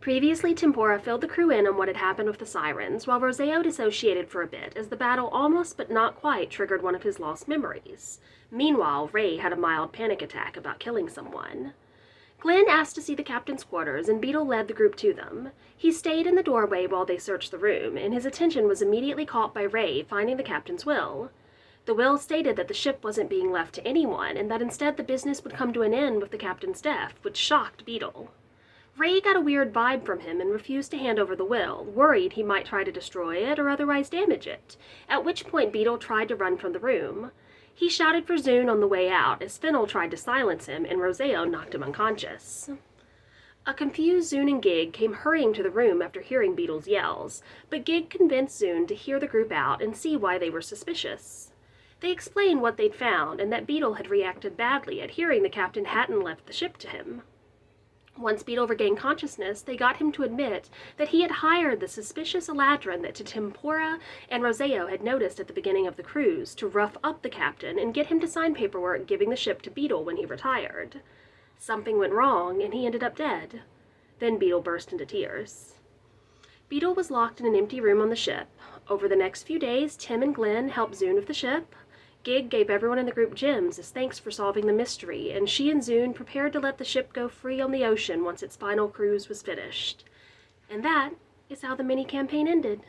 Previously, Tempora filled the crew in on what had happened with the sirens, while Roseo dissociated for a bit as the battle almost but not quite triggered one of his lost memories. Meanwhile, Ray had a mild panic attack about killing someone. Glenn asked to see the captain's quarters, and Beetle led the group to them. He stayed in the doorway while they searched the room, and his attention was immediately caught by Ray finding the captain's will. The will stated that the ship wasn't being left to anyone, and that instead the business would come to an end with the captain's death, which shocked Beetle. Ray got a weird vibe from him and refused to hand over the will, worried he might try to destroy it or otherwise damage it, at which point Beetle tried to run from the room. He shouted for Zune on the way out as Fennel tried to silence him and Roseo knocked him unconscious. A confused Zune and Gig came hurrying to the room after hearing Beetle's yells, but Gig convinced Zune to hear the group out and see why they were suspicious. They explained what they'd found and that Beetle had reacted badly at hearing the captain hadn't left the ship to him. Once Beetle regained consciousness, they got him to admit that he had hired the suspicious Eladrin that Tempora and Roseo had noticed at the beginning of the cruise to rough up the captain and get him to sign paperwork giving the ship to Beetle when he retired. Something went wrong, and he ended up dead. Then Beetle burst into tears. Beetle was locked in an empty room on the ship. Over the next few days, Tim and Glenn helped Zune with the ship. Gig gave everyone in the group gems as thanks for solving the mystery, and she and Zune prepared to let the ship go free on the ocean once its final cruise was finished. And that is how the mini-campaign ended.